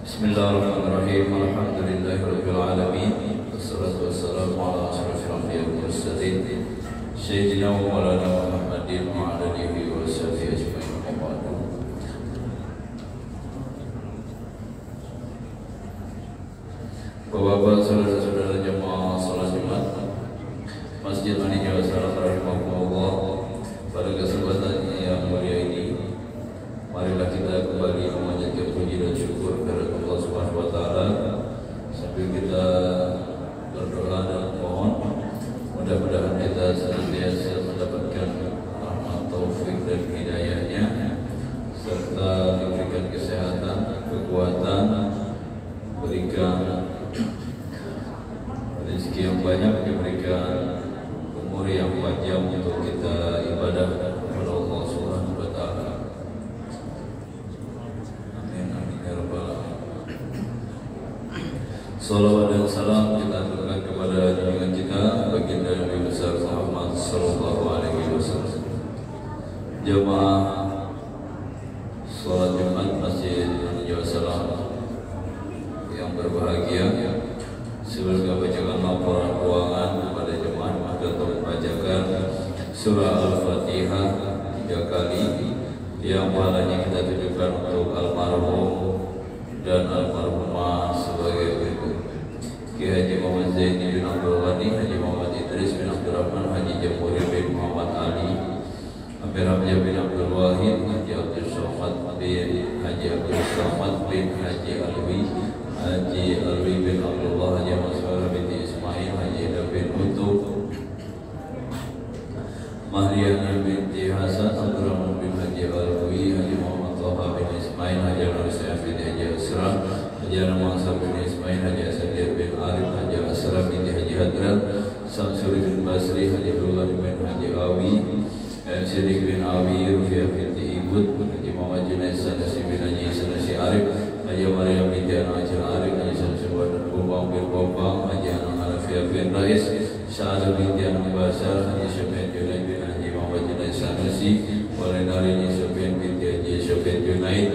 Bismillahirrahmanirrahim. Alhamdulillahirabbil alamin. Wassalatu wassalamu ala asyrafil anbiya'i wal mursalin sayyidina wa maulana Muhammadin wa ala alihi wa sahbihi ajma'in. Bapak-bapak, saudara-saudara jemaah salat Jumat Masjid Manijau Salam rahimahullah, pada kesempatan yang mulia ini marilah kita kembali memanjatkan puji dan syukur kepada Allah Subhanahu wa taala sambil kita berdoa dan mohon mudah-mudahan kita senantiasa mendapatkan rahmat taufik dan hidayahnya serta diberikan kesehatan, kekuatan, berikan rezeki yang banyak, diberikan umur yang panjang untuk kita ibadah kepada Allah Subhanahu wa taala. Salawat dan salam kita aturkan kepada junjungan kita baginda Nabi besar Muhammad sallallahu alaihi wasallam. Jemaah salat Jumat Masjid Manijau Salam yang berbahagia, sebelum kita bacakan laporan keuangan kepada jemaah maka tolong bacakan surah Al-Fatihah 3 kali yang pahalanya kita tujukan untuk almarhum dan almarhumah sebagai berikut: Ki Haji Muhammad Zaini bin Abdul Ghani, Haji Muhammad Idris bin Abdul Rahman, Haji Jamhuri bin Muhammad Ali, Amir Hamzah bin Abdul Wahid, Haji Abdul Somad bin Haji Abdul Somad bin Haji Alwi, Haji Alwi bin Abdullah, Haji Mas'ud bin Ismail, Haji Ida bin Utub, Mahriyana binti Hasan, Abdurrahman bin Haji Alwi, Haji Muhammad Thaha bin Ismail, Haji Al-Husain bin Haji Asra, Haji Al-Mansur bin Ismail, Haji Asadir bin Arif, Haji Asra bin Haji Hadrat, Samsuri bin Basri, Haji Abdullah bin Haji Awi, Siddiq bin Awi, Rufiah binti Ibud, Haji Muhammad Junaid Sanasi bin Haji Sanasi Arif, Haji Maryam binti Anajil Arif, Haji Sanasi Badan Bambang bin Bambang, Haji Anang Hanafiah bin Rais, Syahadu binti Anang Basar, Haji Syafiq Junaid bin Haji Muhammad Junaid Sanasi, Walenari Syafiq binti Haji Syafiq Junaid,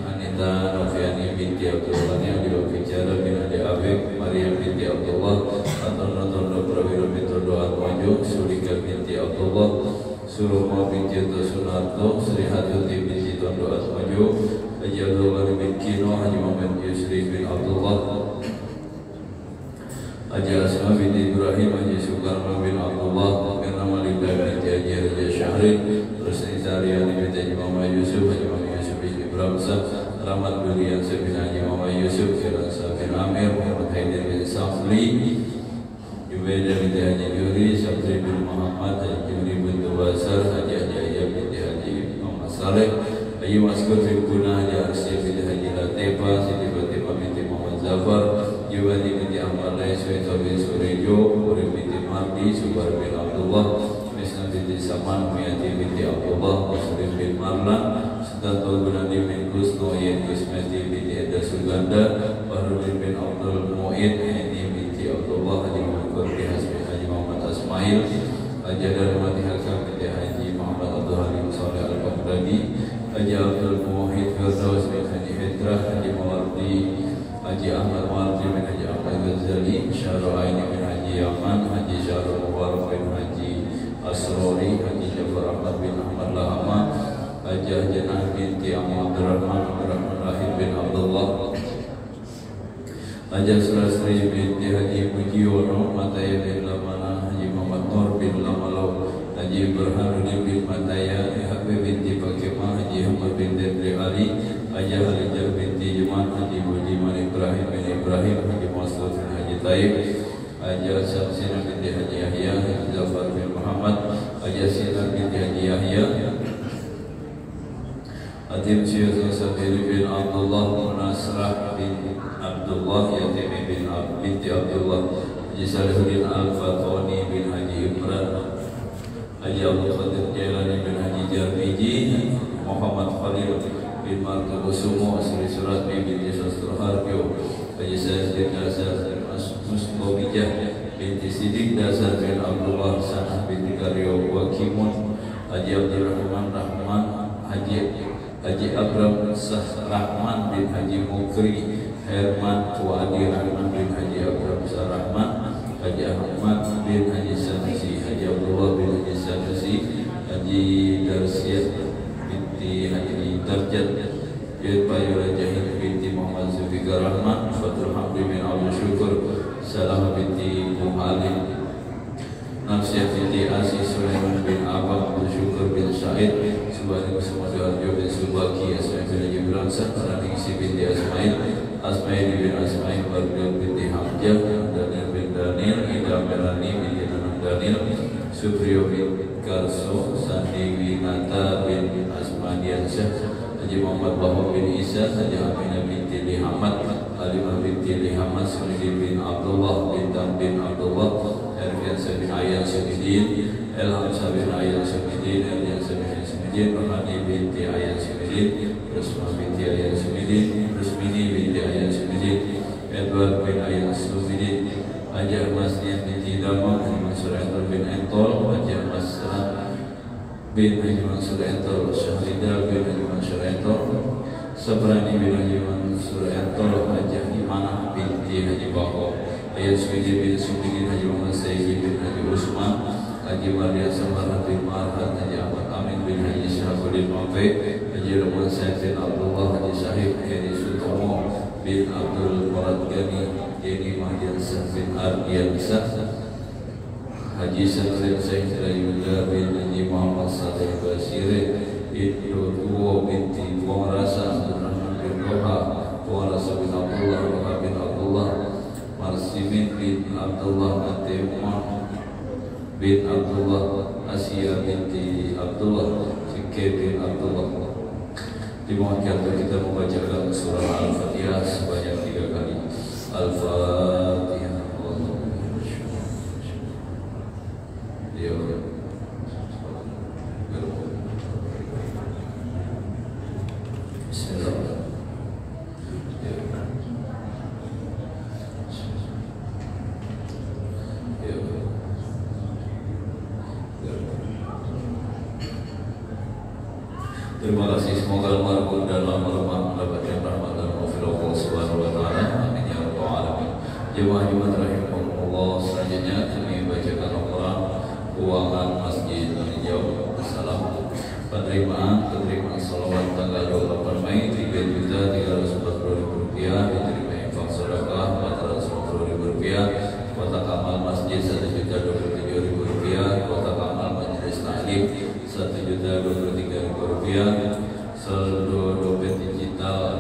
Anita Noviani binti Abdul Ghani, Haji Waficara bin Haji Abik, Maryam binti Abdullah, Anton Tondo Prawiro bin Tondo Atmajo, Sulika binti Abdullah, Suruhma binti Sunarto, Sri Hajuti binti Tondo Atmajo, Haji Abdul Ghani bin Kino, Haji Muhammad Yusri bin Abdullah, Haji Asma binti Ibrahim, Haji Sukarma bin Abdullah, Mirna Malika binti Haji Raja Syahrin, Rusni Sariani binti Haji Muhammad Yusuf, Haji Muhammad Yusuf bin Ibrahim Rahmat Bulian bin Haji Muhammad Yusuf, Firasa bin Amir, Muhammad Haidir bin Safli, Jubaida binti Haji Yuri, Sabri bin Muhammad, Haji Juri bin Tubasar, Haji Ajaya binti Haji Muhammad Saleh, Haji Maskur bin Guna, Haji Arsya binti Haji Latefa, Siti Fatimah binti Muhammad Zafar, Jubadi binti Ahmad Lai, Suwito bin Surejo, Murid binti Mardi, Subar bin Abdullah, Misna binti Saman, Miyati binti Abdullah, Muslim bin Marlan, Sultan Gunadi bin Kusno, Yen Ismati binti Eda Suganda, Bahrudin bin Abdul Mu'id, Heni binti Abdullah, Haji Muhammad Qurbi Hasbi, Haji Muhammad Asmail, Haji Darmati Hakam binti Haji Muhammad Abdul Halim Saleh Al-Baghdadi, Haji Abdul Muhid Firdaus bin Haji Hidrah, Haji Mawardi, Haji Ahmad Mawardi bin Haji Ahmad Ghazali, Syahrul Aini bin Haji Yaman, Haji Syahrul Mubarak bin Haji Asrori, Haji Jafar Ahmad bin Ahmad Lahama, Haji Janah binti Ahmad Abdurrahman Rahim bin Abdullah, Haji Surasri binti Haji Mujiono, Mataya bin Lamana, Haji Muhammad Nur bin Lamalo, Haji Burhanuddin bin Mataya, Habib binti Pakemah, Haji Ahmad bin Dendri Ali, Haji Halijah binti Juman, Haji Budiman Ibrahim bin Ibrahim, Haji Masud bin Haji Taib, Haji Samsina binti Haji Yahya, Haji Zafar bin Muhammad, Haji Sinar binti Haji Yahya, Hatim Syekh Sabiri bin Abdullah, Munasrah bin Abdullah, Yatimi bin binti Abdullah, Haji Salihuddin Al-Fatoni bin Haji Imran, Haji Abdul Qadir Jailani bin Haji Jarbiji, Muhammad Khalil bin Martabusumo, Sri Suratmi binti Sastro Harjo, Haji Sayyid Dasar bin Musqobijah binti Sidik Dasar bin Abdullah Sanah binti Karyo Wakimun, Haji Abdurrahman Rahman, Haji Abram Sah Rahman bin Haji Mukri, Herman Fuadi Rahman bin Haji Abdul Besar Rahman, Haji Ahmad bin Haji Sanusi, Haji Abdullah bin Haji Sanusi, Haji Darsyah binti Haji Darjat, Yud Bayura Jahid binti Muhammad Zulfikar Rahman, Fatul Hamdi bin Abdul Syukur, Salam binti Muhalim, Nafsiyah binti Aziz Sulaiman bin Abang Abdul Syukur bin Syahid, Subhanahu Sumadu Arjo bin Subaki, Asma'i bin Haji Bramsah, Raningsi binti Asma'i bin Asma'i, Barbil binti Hamjah, Daniel bin Daniel, Ida Merani binti Nanang Daniel, Supriyo bin Karso, Sandi Winata bin Asmadiansyah, Haji Muhammad Bahwa bin Isa, Haji Aminah binti Lihamad, Halimah binti Lihamad, Sunidi bin Abdullah, Bintang bin Abdullah, Erfian bin Ayyan Syamidin, Elham bin Ayyan Syamidin, Erjan bin Syamidin, Rohani binti Ayyan Syamidin, Rusma binti Ayyan Syamidin, Rusmini binti Ayyan Syamidin, Edward bin Ayyan Syamidin, Haji Masniah binti Damam, Haji Mansur Entol bin Entol, Haji Masran bin Haji Mansur Entol, Syahridah bin Haji Mansur Entol, Sabrani bin Haji Mansur Entol, Haji Imanah binti Haji Baho, Ayat Syamidin bin Syamidin, Haji Muhammad Sayyid bin Haji Usman, Haji Maria Samarah bin Marhat, Haji Ahmad Amin bin Haji Syahabudin Mafi, Haji Rahman Said bin Abdullah, Haji Syahid Haji Sutomo bin Abdul Murad Gani, Yeni Mahdiansah bin Ardiansah, Haji Sanrin Sayyid Rayudah bin Haji Muhammad Saleh Basire, Ibnu Tuwo binti Puang Rasa, Abdul Rahman bin Roha, Puang Rasa bin Abdullah, Roha bin Abdullah, Marsimin bin Abdullah, Atemah bin Abdullah, Asia binti Abdullah, Fikir bin Abdullah. Dimohonkan kita membacakan surah Al-Fatihah sebanyak 3 kali. Al-Fatihah. Terima kasih, semoga almarhum dan almarhumah mendapatkan rahmat dan maghfirah Allah Subhanahu wa taala. Amin ya rabbal alamin. Jemaah rahimahumullah, selanjutnya kami bacakan Al-Qur'an keuangan Masjid Hijau. Assalam. Penerimaan salawat tanggal 28 Mei 3.340.000 rupiah, diterima infak sedekah 450.000 rupiah, kotak amal masjid 1.027.000 rupiah, kotak amal majelis taklim 1.023.000 rupiah, saldo dompet digital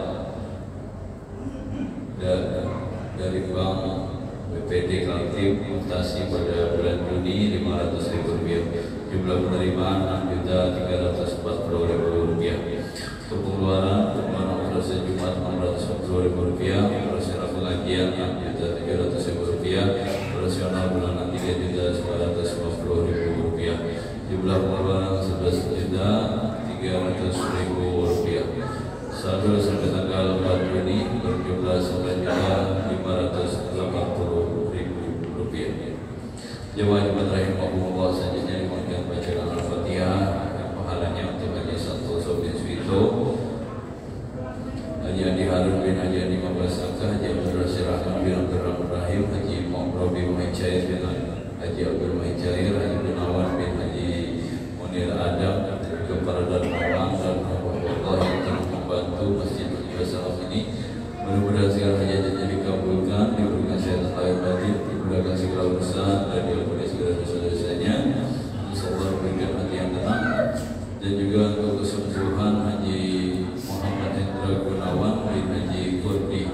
dari Bank BPD Kaltim mutasi pada bulan Juni 500.000 rupiah. Jumlah penerimaan 6.340.000 rupiah. Pengeluaran operasi Jumat 640.000 rupiah, operasional pengajian 6.700.000 rupiah, operasional bulanan 3.950.000 rupiah. Jumlah pengeluaran 11.300.000 rupiah. Saldo sampai tanggal 4 Juni berjumlah 9.580.000 rupiah. Jemaah rahimahumullah, selanjutnya dimohonkan bacaan Al-Fatihah yang pahalanya untuk Haji Santoso bin Suwito, Haji Adi Harun bin Haji Adi Mabasangka, Haji Abdul Rasir Rahman bin Abdul Rahman Rahim, Haji Muhammad bin Mahicair bin Haji Abdul Mahicair, Haji bin Awan bin Haji Munir Adam, dan juga para dermawan dan Allah yang telah membantu Masjid Al-Salam ini. Mudah-mudahan segala hajatnya dikabulkan, diberikan sehat lahir batin, dimudahkan segala urusan dan diampuni segala dosa-dosanya. Insyaallah berikan hati yang tenang, dan juga untuk kesembuhan Haji Muhammad Hendra Gunawan bin Haji Kurdi,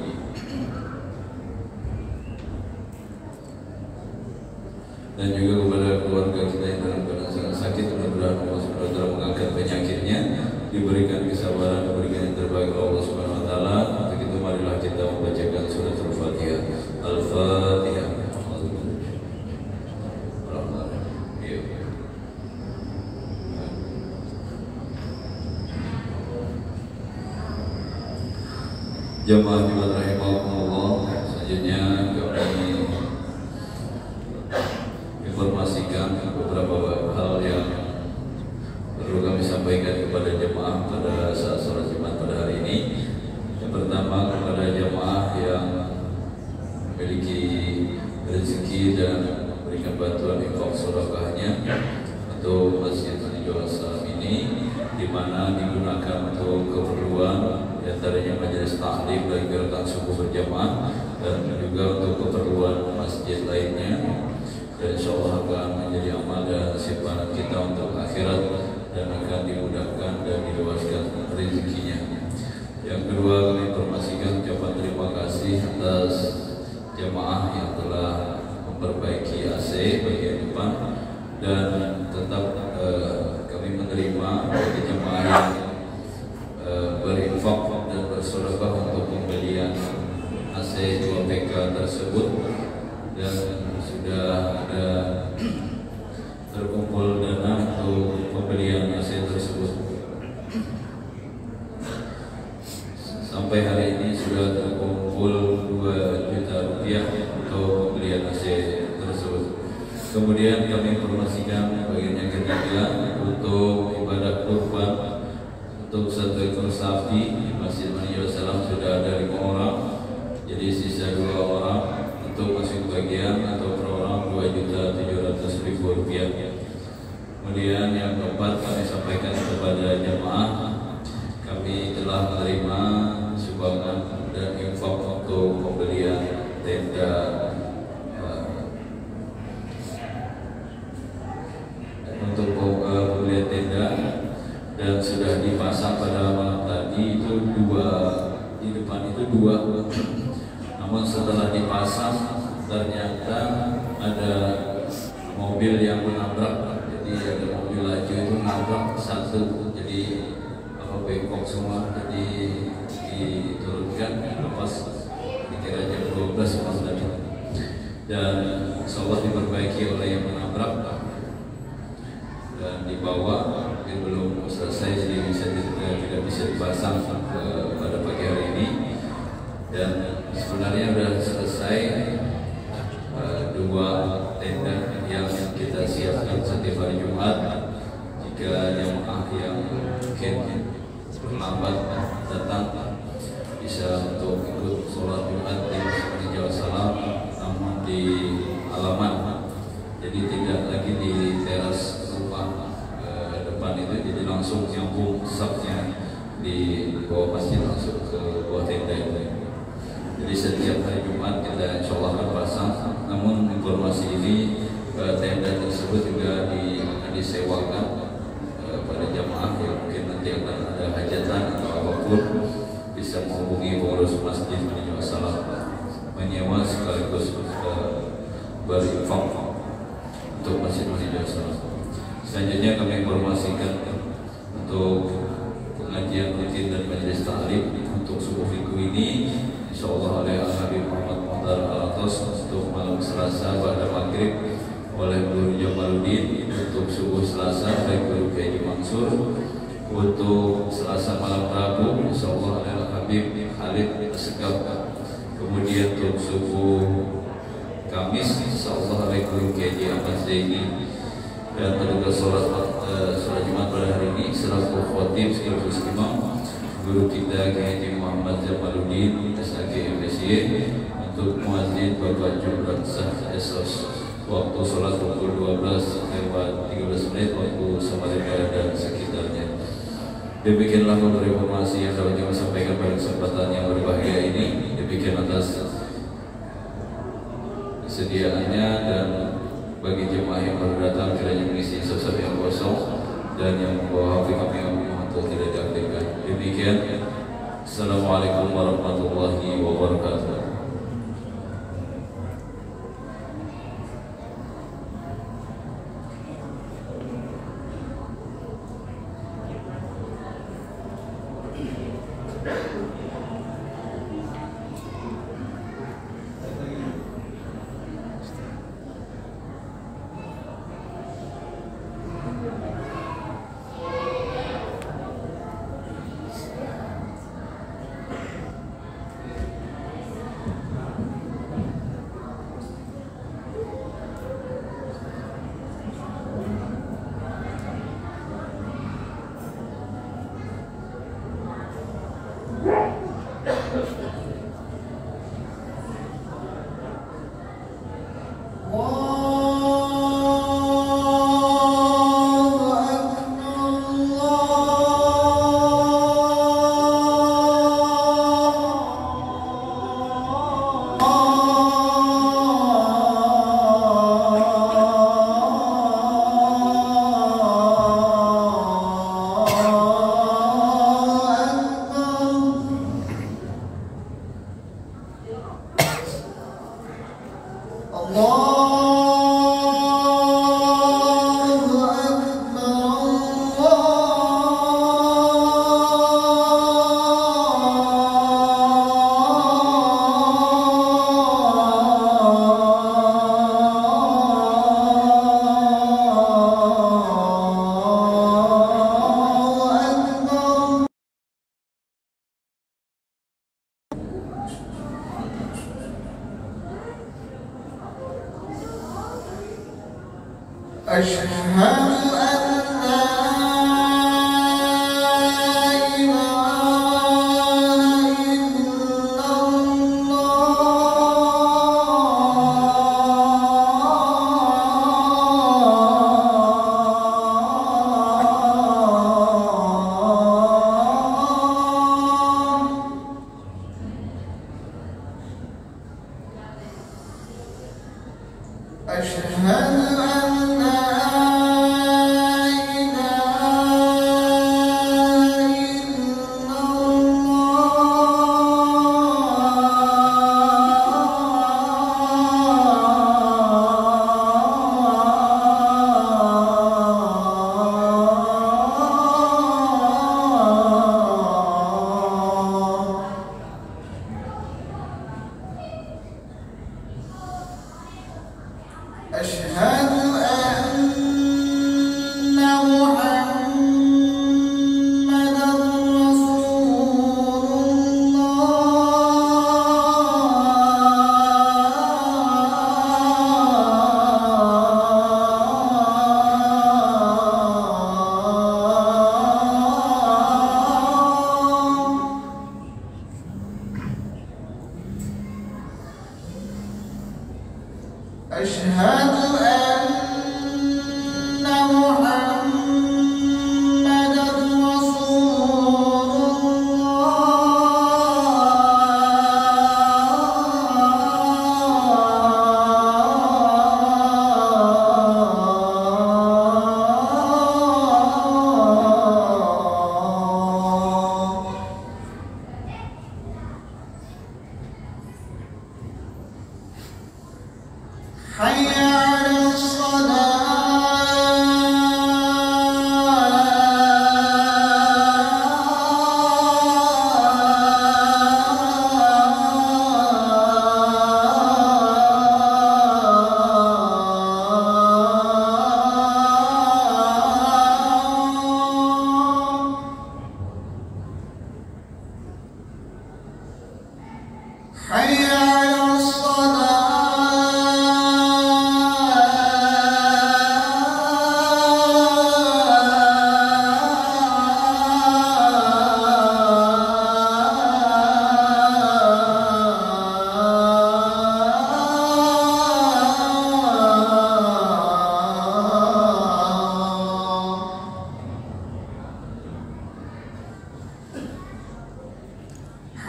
dan juga kepada keluarga kita yang dalam keadaan sangat sakit. Mudah-mudahan Allah Subhanahu wa taala mengangkat penyakitnya, diberikan kesabaran, diberikan yang terbaik oleh Allah Subhanahu wa taala. Untuk itu marilah kita membacakan surah Al-Fatihah. Al-Fatihah. Jemaah rahimahumullah, selanjutnya kami informasikan beberapa hal yang perlu kami sampaikan kepada jemaah pada saat sholat Jumat pada hari ini. Yang pertama, kepada jemaah yang rezeki dan memberikan bantuan infak sedekahnya untuk Masjid Manijul Assalam ini, di mana digunakan untuk keperluan diantaranya majelis taklim dan gerakan subuh berjamaah, dan juga untuk keperluan masjid lainnya, dan insyaallah akan menjadi amal dan simpanan kita untuk akhirat dan akan dimudahkan dan diluaskan rezekinya. Yang kedua, kami informasikan ucapan terima kasih atas jamaah yang telah memperbaiki AC bagian depan, dan tetap kami menerima bagi jamaah yang berinfak dan bersedekah untuk pembelian AC 2 PK tersebut, dan sudah ada terkumpul dana untuk pembelian AC tersebut. Sampai hari ini sudah terkumpul 2 juta rupiah untuk pembelian AC tersebut. Kemudian kami informasikan bagian yang ketiga, untuk ibadah kurban untuk 1 ekor sapi di Masjid Manijul Assalam sudah ada 5 orang, jadi sisa 2 orang untuk masuk bagian atau per orang 2.700.000 rupiah. Kemudian yang keempat, kami sampaikan kepada jemaah, kami telah menerima sumbangan dan infak untuk pembelian tenda pembelian tenda, dan sudah dipasang pada malam tadi itu 2 di depan itu 2. Namun setelah dipasang ternyata ada mobil yang menabrak, jadi ada mobil laju itu menabrak satu, jadi bengkok semua, jadi diturunkan lepas dikira jam 12 malam tadi, dan insyaallah diperbaiki oleh yang menabrak dan dibawa, mungkin belum selesai jadi tidak bisa dipasang pada pagi hari ini. Dan sebenarnya sudah selesai 2 tenda yang kita siapkan setiap hari Jumat. Jika jemaah yang mungkin terlambat datang bisa untuk ikut sholat Jumat di Masjid Assalam, namun di halaman, jadi tidak lagi di teras rumah depan itu, jadi langsung nyambung safnya di bawah masjid langsung ke bawah tenda itu. Jadi setiap hari Jumat kita insyaallah akan pasang. Namun informasi ini tenda tersebut juga akan disewakan pada jamaah yang mungkin nanti akan ada hajatan atau apapun, bisa menghubungi pengurus Masjid Manijul Assalam menyewa sekaligus berinfak untuk Masjid Manijul Assalam. Selanjutnya kami informasikan untuk pengajian rutin dan majelis taklim untuk subuh minggu ini, insyaallah oleh Al-Habib Muhammad Muhtar Al-Atas untuk malam Selasa pada maghrib oleh Guru Jamaluddin, untuk subuh Selasa oleh Guru Kiai Mansur, untuk Selasa malam Rabu insyaallah oleh Al-Habib Khalid Segaf, kemudian untuk subuh Kamis insyaallah oleh Guru Kiai Ahmad Zaini, dan terduga sholat Jumat pada hari ini selaku khotib sekaligus imam guru kita Kiai Muhammad Jamaluddin SAG MSY, untuk muazzin Bapak Jumrat Sah Esos, waktu sholat pukul 12:13 waktu Samarinda dan sekitarnya. Demikianlah beberapa informasi yang dapat kami sampaikan pada kesempatan yang berbahagia ini. Demikian atas kesediaannya, dan bagi jemaah yang baru datang kiranya mengisi sosok yang kosong dan yang membawa hati kami untuk tidak diaktifkan. Demikian. Assalamualaikum warahmatullahi wabarakatuh.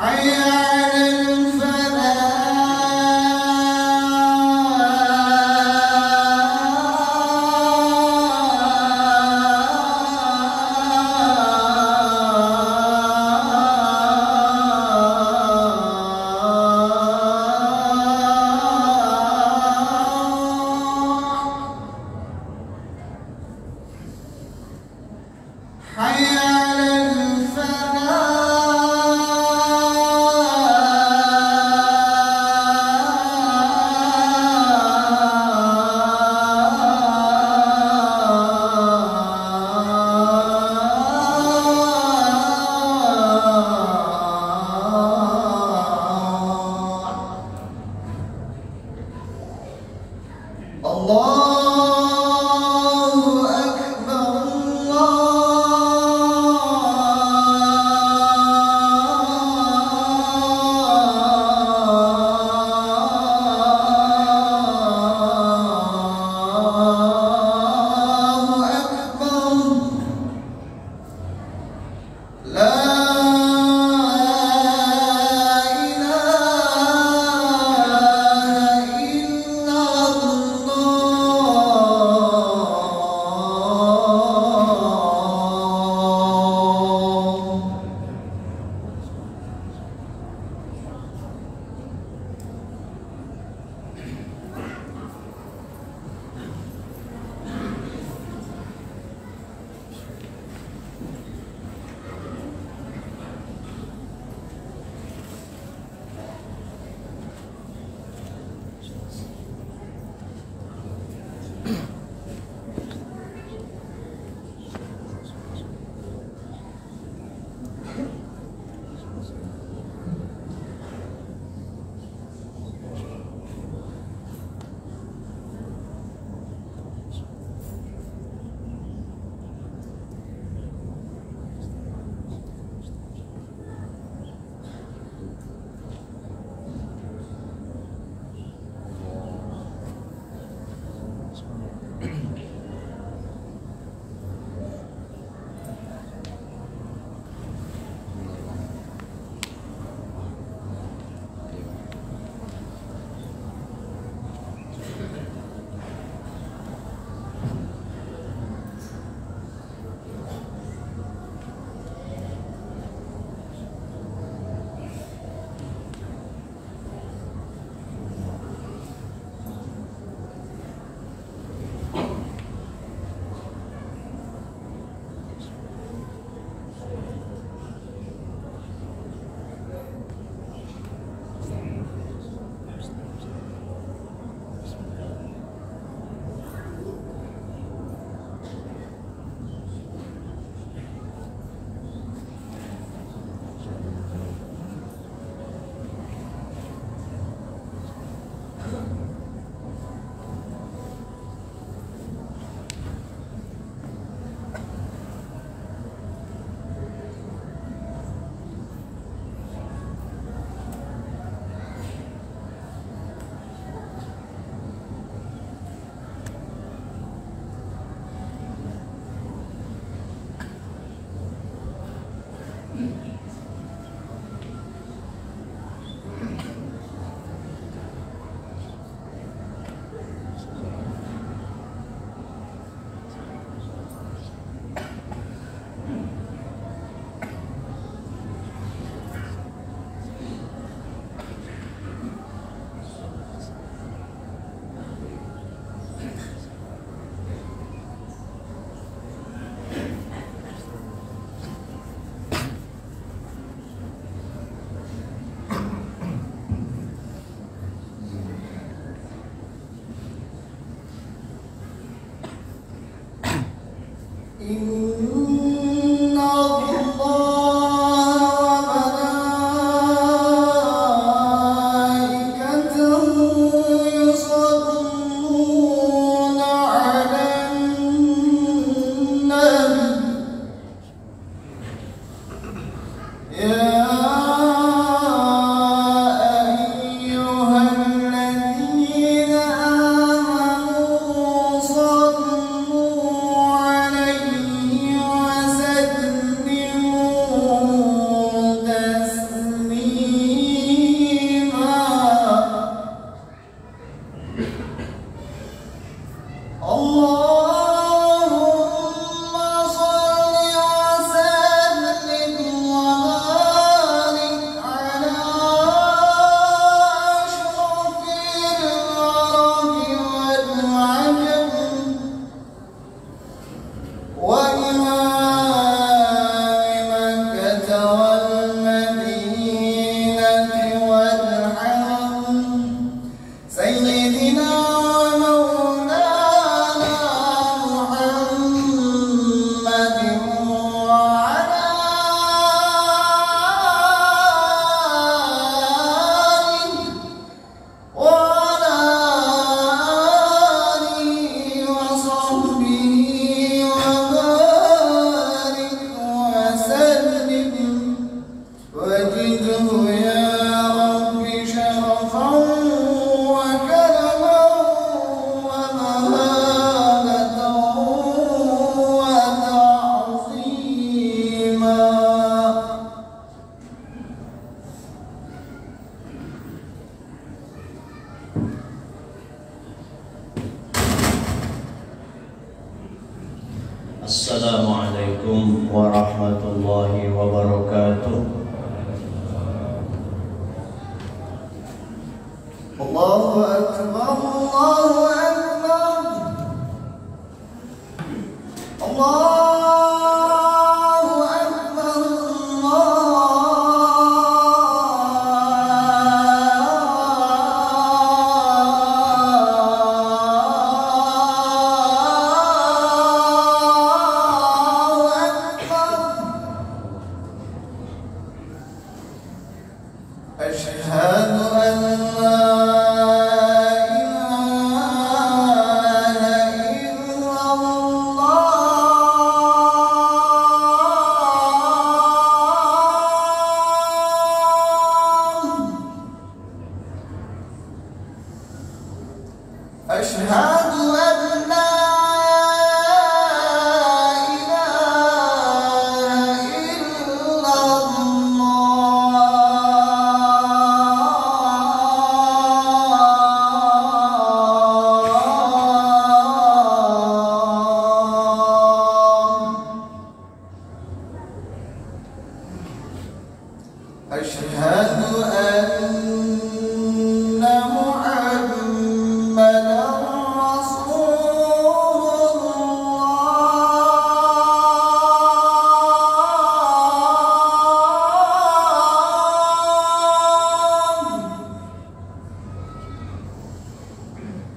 حي على الفلاح. Assalamualaikum warahmatullahi wabarakatuh. Allahu Akbar, Allahu Akbar, Allahu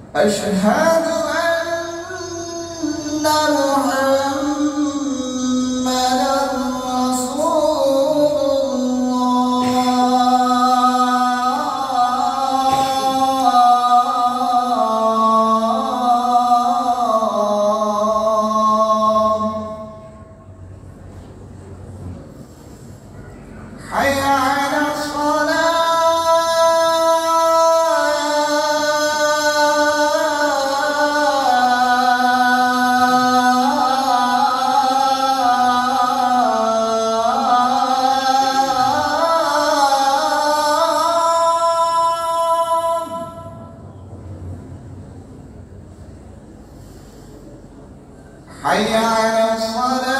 أشهد أن محمدًا رسول الله. حي على الصلاة. حي على الصلاة.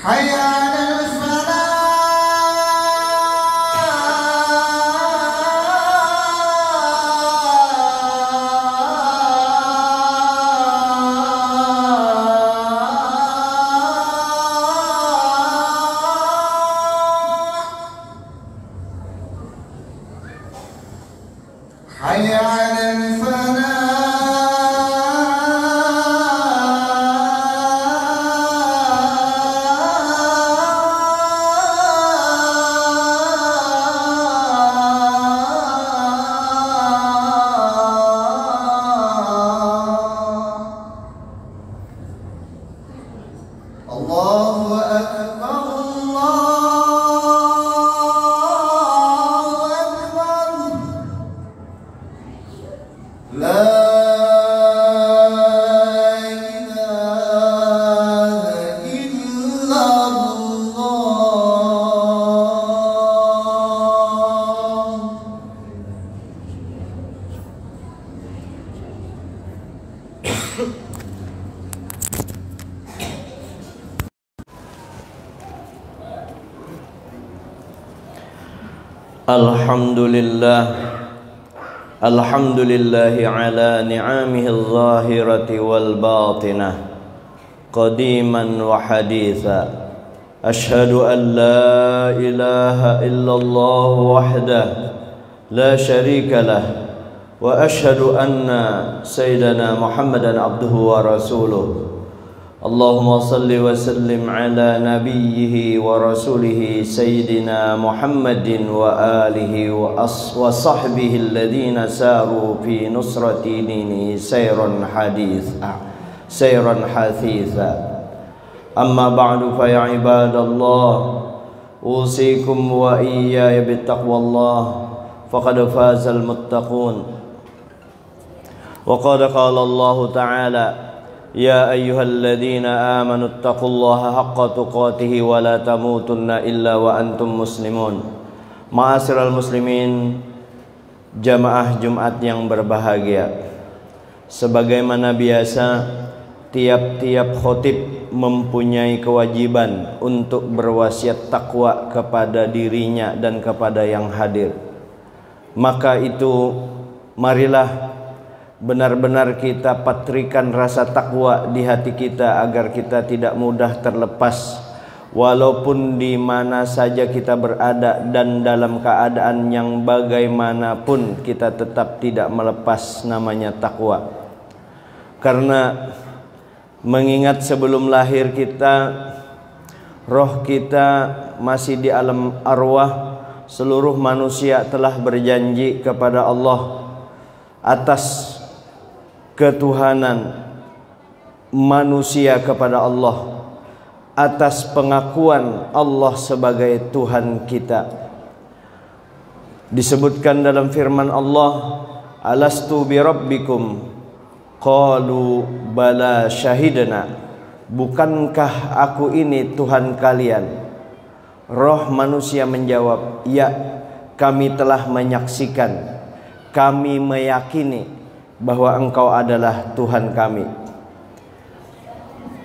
حي على الفلاح. الله أكبر لا إله إلا الله. Alhamdulillahi ala ni'amihil zahirati wal batinah qadiman wa haditha. Ashhadu an la ilaha illallah wahdah la syarika lah wa ashhadu anna sayyidana Muhammadan abduhu wa rasuluh. Allahumma salli wa sallim ala nabiyhi wa rasulihi sayyidina Muhammadin wa alihi wa sahbihi alladhina saru fi nusrati dini sayran hathitha. Amma ba'du fa ya ibadallah, usikum wa iyaya bittaqwallah faqad fazal muttaqun. Wa qad qala Allah ta'ala: Ya ayyuhalladzina amanu taqullaha haqqa tuqatih wa la tamutunna illa wa antum muslimun. Ma'asyiral muslimin, jamaah Jumat yang berbahagia. Sebagaimana biasa, tiap-tiap khotib mempunyai kewajiban untuk berwasiat takwa kepada dirinya dan kepada yang hadir. Maka itu marilah benar-benar kita patrikan rasa takwa di hati kita agar kita tidak mudah terlepas walaupun di mana saja kita berada dan dalam keadaan yang bagaimanapun kita tetap tidak melepas namanya takwa. Karena mengingat sebelum lahir kita, roh kita masih di alam arwah, seluruh manusia telah berjanji kepada Allah atas ketuhanan manusia kepada Allah, atas pengakuan Allah sebagai Tuhan kita. Disebutkan dalam firman Allah, alastu bi rabbikum qalu bala syahidna, bukankah aku ini Tuhan kalian? Roh manusia menjawab, ya, kami telah menyaksikan, kami meyakini bahwa engkau adalah Tuhan kami.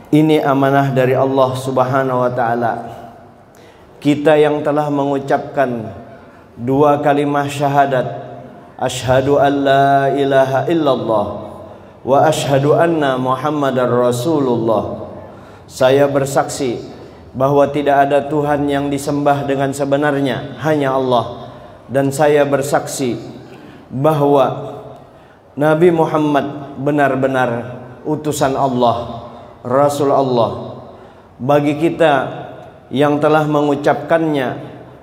Ini amanah dari Allah Subhanahu wa ta'ala. Kita yang telah mengucapkan dua kalimah syahadat, asyhadu an la ilaha illallah wa asyhadu anna Muhammadar Rasulullah. Saya bersaksi bahwa tidak ada Tuhan yang disembah dengan sebenarnya, hanya Allah. Dan saya bersaksi bahwa Nabi Muhammad benar-benar utusan Allah, Rasul Allah. Bagi kita yang telah mengucapkannya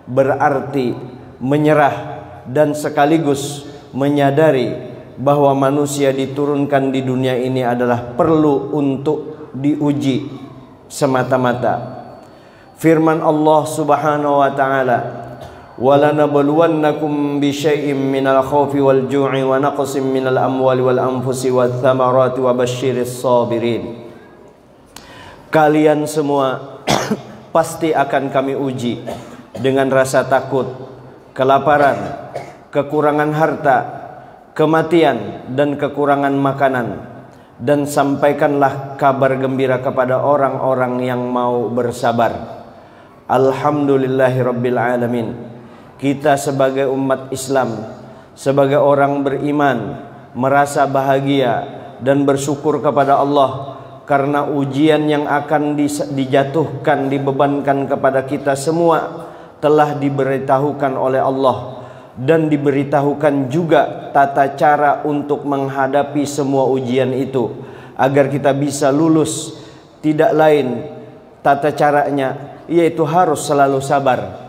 berarti menyerah dan sekaligus menyadari bahwa manusia diturunkan di dunia ini adalah perlu untuk diuji semata-mata. Firman Allah Subhanahu wa ta'ala, وَلَنَبْلُوَنَّكُمْ بِشَيْءٍ مِّنَ الْخَوْفِ وَالْجُوعِ وَنَقْصٍ مِّنَ الْأَمْوَالِ وَالْأَنفُسِ وَالثَّمَرَاتِ وَبَشِّرِ الصَّابِرِينَ. Kalian semua pasti akan kami uji dengan rasa takut, kelaparan, kekurangan harta, kematian, dan kekurangan makanan. Dan sampaikanlah kabar gembira kepada orang-orang yang mau bersabar. Alhamdulillahirabbil alamin. Kita sebagai umat Islam, sebagai orang beriman, merasa bahagia dan bersyukur kepada Allah karena ujian yang akan dijatuhkan, dibebankan kepada kita semua telah diberitahukan oleh Allah, dan diberitahukan juga tata cara untuk menghadapi semua ujian itu agar kita bisa lulus. Tidak lain tata caranya yaitu harus selalu sabar.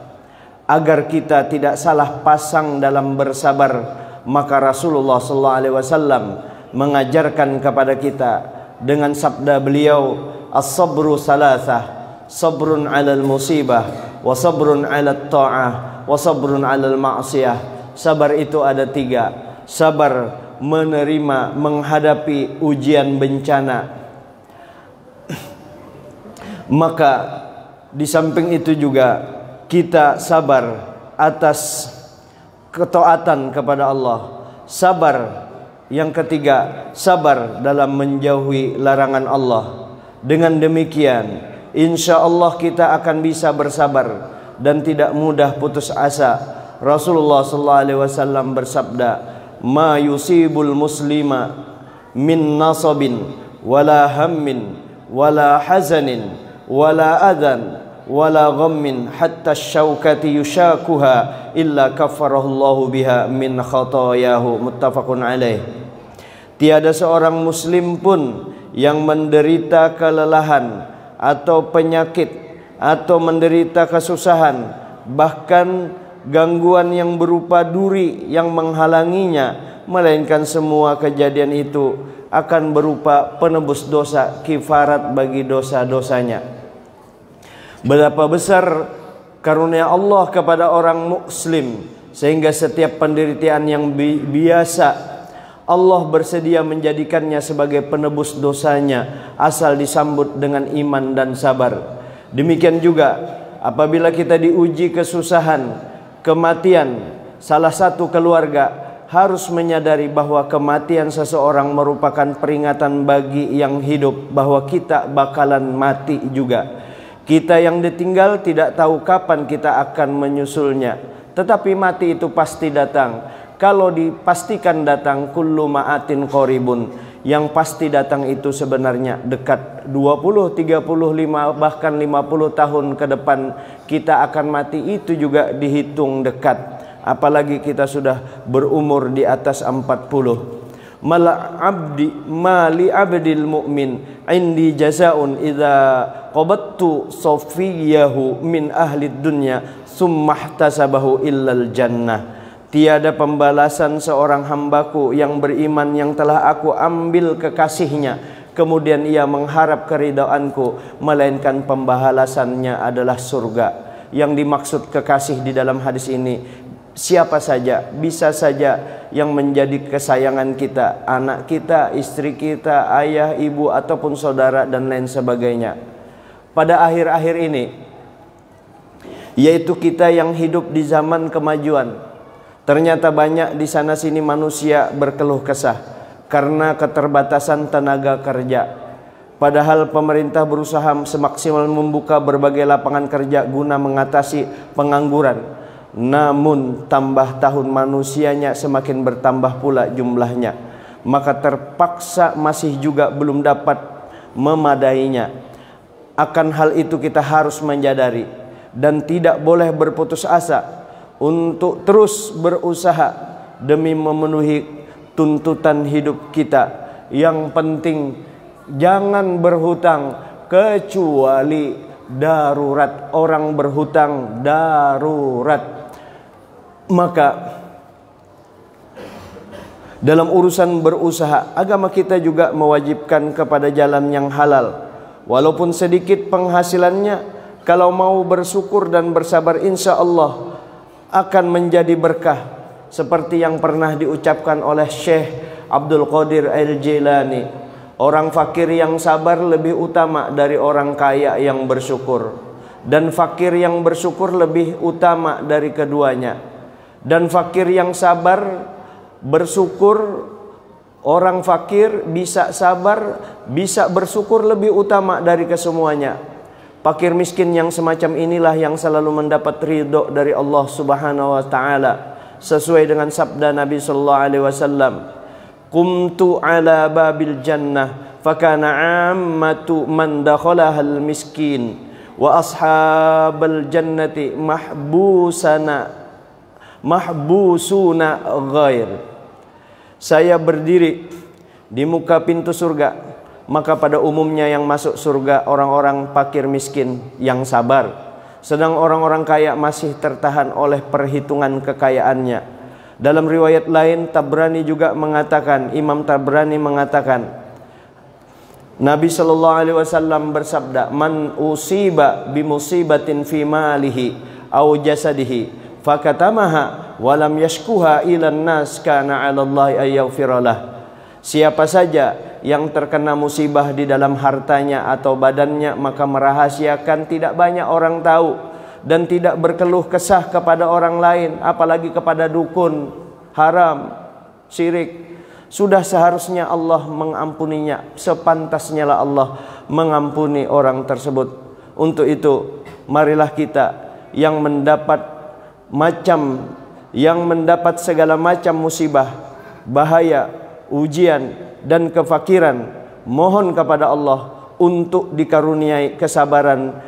Agar kita tidak salah pasang dalam bersabar, maka Rasulullah SAW mengajarkan kepada kita dengan sabda beliau, as-sabru salasah, sabrun 'alal musibah, wa sabrun 'alat ta'ah, wa sabrun 'alal ma'siyah. Sabar itu ada 3. Sabar menerima, menghadapi ujian bencana. Maka di samping itu juga kita sabar atas ketaatan kepada Allah. Sabar yang ketiga, sabar dalam menjauhi larangan Allah. Dengan demikian, insya Allah kita akan bisa bersabar dan tidak mudah putus asa. Rasulullah SAW bersabda, "Ma yusibul muslima min nasabin wala hammin wala hazanin wala adan wala ghammin hatta syaukati yushakuha illa kafarahullahu biha min khatayahu." Muttafaqun alaih. Tiada seorang muslim pun yang menderita kelelahan atau penyakit atau menderita kesusahan, bahkan gangguan yang berupa duri yang menghalanginya, melainkan semua kejadian itu akan berupa penebus dosa, kifarat bagi dosa-dosanya. Betapa besar karunia Allah kepada orang muslim, sehingga setiap penderitaan yang biasa Allah bersedia menjadikannya sebagai penebus dosanya, asal disambut dengan iman dan sabar. Demikian juga apabila kita diuji kesusahan, kematian, salah satu keluarga harus menyadari bahwa kematian seseorang merupakan peringatan bagi yang hidup bahwa kita bakalan mati juga. Kita yang ditinggal tidak tahu kapan kita akan menyusulnya, tetapi mati itu pasti datang. Kalau dipastikan datang, kullu ma'atin qaribun, yang pasti datang itu sebenarnya dekat. 20, 35, bahkan 50 tahun ke depan kita akan mati, itu juga dihitung dekat. Apalagi kita sudah berumur di atas 40. Mali abdil mu'min indi jazaun idza qabattu safiyahu min ahli dunya summa ihtasabahu illal jannah. Tiada pembalasan seorang hambaku yang beriman yang telah aku ambil kekasihnya, kemudian ia mengharap keridhaanku, melainkan pembalasannya adalah surga. Yang dimaksud kekasih di dalam hadis ini siapa saja, bisa saja yang menjadi kesayangan kita, anak kita, istri kita, ayah, ibu, ataupun saudara dan lain sebagainya. Pada akhir-akhir ini, yaitu kita yang hidup di zaman kemajuan, ternyata banyak di sana sini manusia berkeluh kesah karena keterbatasan tenaga kerja. Padahal pemerintah berusaha semaksimal membuka berbagai lapangan kerja guna mengatasi pengangguran. Namun tambah tahun manusianya semakin bertambah pula jumlahnya, maka terpaksa masih juga belum dapat memadainya. Akan hal itu kita harus menyadari dan tidak boleh berputus asa untuk terus berusaha demi memenuhi tuntutan hidup kita. Yang penting jangan berhutang kecuali darurat. Orang berhutang darurat. Maka dalam urusan berusaha, agama kita juga mewajibkan kepada jalan yang halal. Walaupun sedikit penghasilannya, kalau mau bersyukur dan bersabar, insya Allah akan menjadi berkah, seperti yang pernah diucapkan oleh Syekh Abdul Qadir Al-Jilani, orang fakir yang sabar lebih utama dari orang kaya yang bersyukur, dan fakir yang bersyukur lebih utama dari keduanya. Dan fakir yang sabar bersyukur, orang fakir bisa sabar, bisa bersyukur lebih utama dari kesemuanya. Fakir miskin yang semacam inilah yang selalu mendapat ridho dari Allah Subhanahu wa taala, sesuai dengan sabda Nabi sallallahu alaihi wasallam, "Qumtu ala babil jannah fakana ammatu man dakhalaha al miskin wa ashabal jannati mahbusuna ghair." Saya berdiri di muka pintu surga, maka pada umumnya yang masuk surga orang-orang fakir miskin yang sabar, sedang orang-orang kaya masih tertahan oleh perhitungan kekayaannya. Dalam riwayat lain, Tabrani juga mengatakan, Imam Tabrani mengatakan, Nabi sallallahu alaihi wasallam bersabda, "Man usiba bi musibatin fi malihi aw jasadihi fakatamaha wa lam yashkuha ilan nas kana 'ala Allah ay yaghfiralah." Siapa saja yang terkena musibah di dalam hartanya atau badannya, maka merahasiakan, tidak banyak orang tahu, dan tidak berkeluh kesah kepada orang lain, apalagi kepada dukun, haram, syirik, sudah seharusnya Allah mengampuninya. Sepantasnya lah Allah mengampuni orang tersebut. Untuk itu, marilah kita yang mendapat segala macam musibah, bahaya, ujian, dan kefakiran, mohon kepada Allah untuk dikaruniai kesabaran,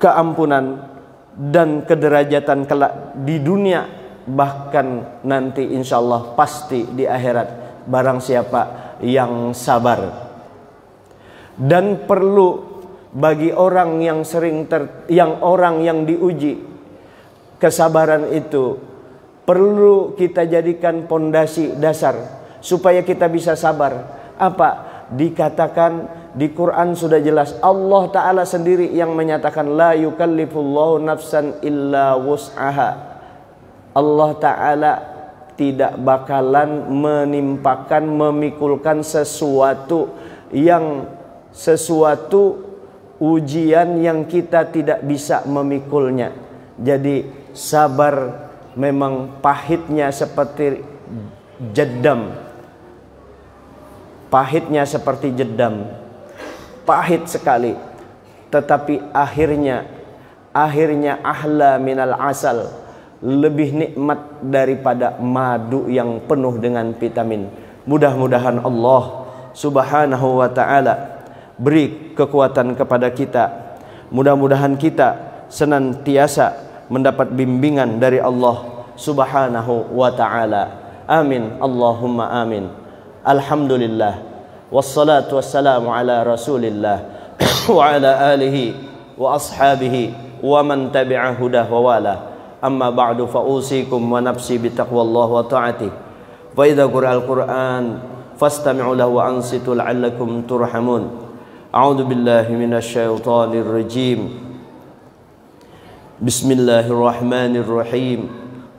keampunan, dan kederajatan kelak di dunia, bahkan nanti insyaallah pasti di akhirat, barang siapa yang sabar. Dan perlu bagi orang yang orang yang diuji, kesabaran itu perlu kita jadikan pondasi dasar supaya kita bisa sabar. Apa? Dikatakan di Quran sudah jelas, Allah Ta'ala sendiri yang menyatakan, la yukallifullahu nafsan illa wus'aha. Allah Ta'ala tidak bakalan memikulkan sesuatu ujian yang kita tidak bisa memikulnya. Jadi sabar memang pahitnya seperti jedam. Pahitnya seperti jedam. Pahit sekali. Tetapi akhirnya ahla minal asal, lebih nikmat daripada madu yang penuh dengan vitamin. Mudah-mudahan Allah Subhanahu wa ta'ala beri kekuatan kepada kita. Mudah-mudahan kita senantiasa mendapat bimbingan dari Allah Subhanahu wa ta'ala. Amin. Allahumma amin. Alhamdulillah. Wassalatu wassalamu ala Rasulillah wa ala alihi wa ashabihi wa man tabi'a hudah wa wala. Amma ba'du, fa usikum wa nafsi bitaqwallah wa ta'ati. Fa idza qura'al Qur'an fastami'u lahu wa ansitu la'allakum turhamun. A'udzu billahi minasy syaithanir rajim. Bismillahirrahmanirrahim.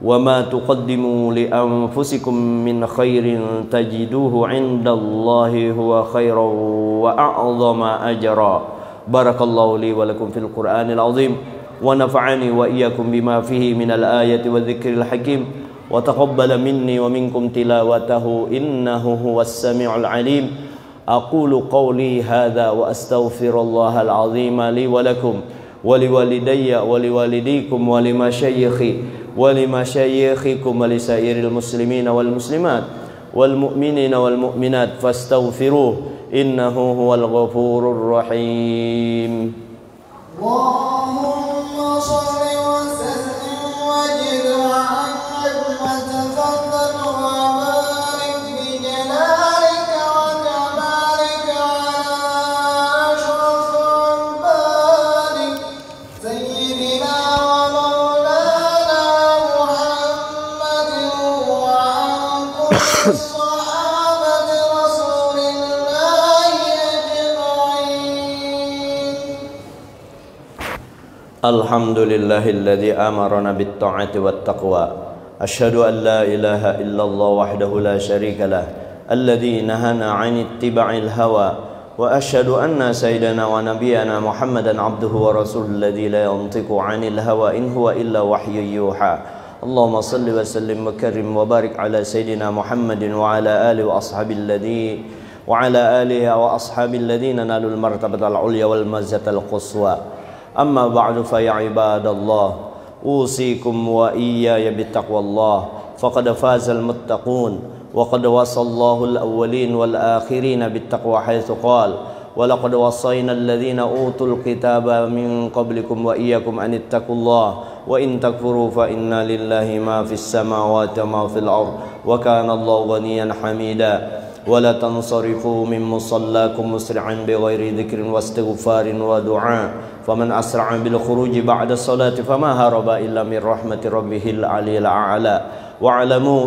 Wa ma tuqaddimu li anfusikum min khairin tajiduhu 'indallahi huwa khairan wa a'zama ajra. Barakallahu li wa lakum fil Qur'anil 'azim. ونفعني وإياكم بما فيه من الآية والذكر الحكيم وتقبل مني ومنكم تلاوته إنه هو السميع العليم. أقول قولي هذا وأستغفر الله العظيم لي ولكم ولوالدي ولوالديكم ولمشايخي ولمشايخكم ولسائر المسلمين والمسلمات والمؤمنين والمؤمنات فاستغفروه إنه هو الغفور الرحيم. اللهم صل وسلم وزد وعنك وتفضل وبارك بجلالك وكمالك على أشرف عبادك سيدنا ومولانا محمد وعن كل صحابة رسول الله أجمعين. Alhamdulillahilladzi amarana bit-ta'ati wat-taqwa. Asyhadu an la ilaha illallah wahdahu la syarikalah, alladzi nahana 'anit ittiba'il hawa, wa asyhadu anna sayyidana wa nabiyyana Muhammadan 'abduhu wa rasuluhu alladzi la yantiqu 'anil hawa in huwa illa wahyun yuha. Allahumma shalli wa sallim wa karrim wa barik ala sayyidina Muhammadin wa ala alihi wa ashabil ladzina nalul martabatal ulya wal mazzatal quswa. Amma ba'du fa ya ibadallah, usikum wa iyaya bittaqwallah, faqad fazal muttaqun wa qad wasallahu al-awwalin wal akhirin bittaqwa haitsu qala wa laqad wassayna alladhina utul kitaba min qablikum wa iyyakum an ittaqullah wa in takfuru fa inna lillahi ma fis samawati wa ma fil ard wa kana Allahu ghaniyan hamida. ولا تنصرفوا من مصلاكم مسرعا بغير ذكر واستغفار ودعاء فمن أسرع بالخروج بعد الصلاة فما هرب إلا من رحمة ربه العلي الأعلى. واعلموا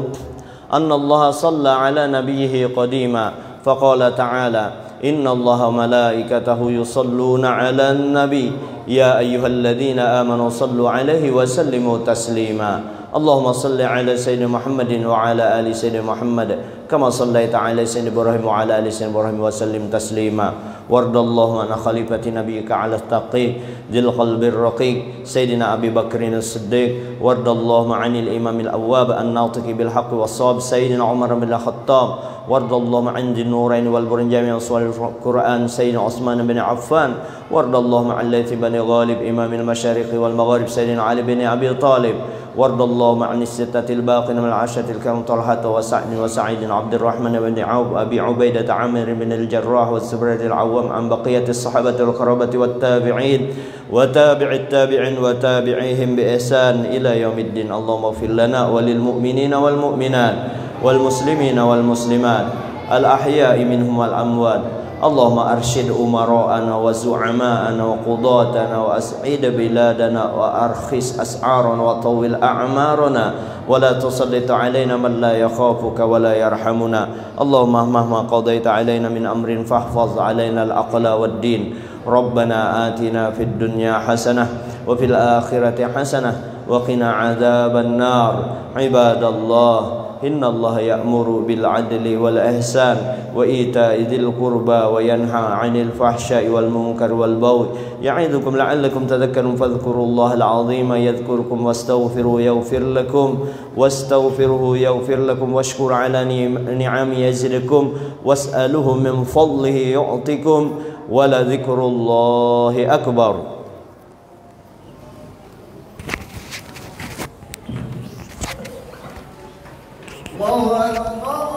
أن الله صلى على نبيه قديما فقال تعالى innallaha malaikatahu yusalluna 'alan nabi ya ayyuhalladzina amanu sallu 'alaihi wa sallimu taslima. Allahumma salli 'ala sayyidina Muhammadin wa 'ala ali sayyidina Muhammad kama sallaita 'ala sayyidina Ibrahim wa 'ala ali sayyidina Ibrahim wa sallim taslima. Wardallahu an khalifati nabiyyika 'ala taqi dzil qalbir raqiq sayyidina Abi Bakrin as-Siddiq wardallahu 'anil imamil awwab an-natiqi bil haqqi was-shawab sayyidina Umar bin Khattab wardallahu 'an nurain wal burjami aswal Quran sayyidina Utsman bin Affan wardallahu 'an laiti bani Ghalib imamil masyariqi wal magharib sayyidina Ali bin Abi Talib wardallahu 'an sittatil baqin wal 'ashatil karam Talha wa Sa'd wa Sa'id Abdurrahman bin Auf Abi Ubaidah Amir bin al-Jarrah wa Zubair al-Awwam an baqiyatis sahabati wal qarabati wat tabi'in wa tabi'it tabi'in wa tabi'ihim bi ihsan ila yaumiddin. Allahumma ighfir lana wa lil mu'minina wal mu'minat wal muslimina wal muslimat al ahya'i minhum wal amwat. Allahumma arshid umara'ana wa zu'ama'ana wa qudatana wa as'id biladana wa arkhis as'arana wa tawil a'marana wa la tusallit alaina man la yakhafuka wa la yarhamuna. Allahumma mahma qadaita alaina min amrin fahfaz alaina al-aqla wad-din. Rabbana atina fid dunya hasanah wa fil akhirati hasanah wa qina adzaban nar. Ibadallah, innallaha ya'muru bil 'adli wal ihsan wa ita'i dzil qurba wa yanha 'anil fahsya'i wal munkar wal baghi ya'idukum la'allakum tadhakkarun fadhkurullaha al-'azima yadhkurkum wastaghfiruhu yaghfir lakum wastaghfiruhu yaghfir lakum washkur 'ala ni'ami yazidkum was'aluhu min fadlihi yu'tikum wa la dzikrullahi akbar. Allahu Akbar.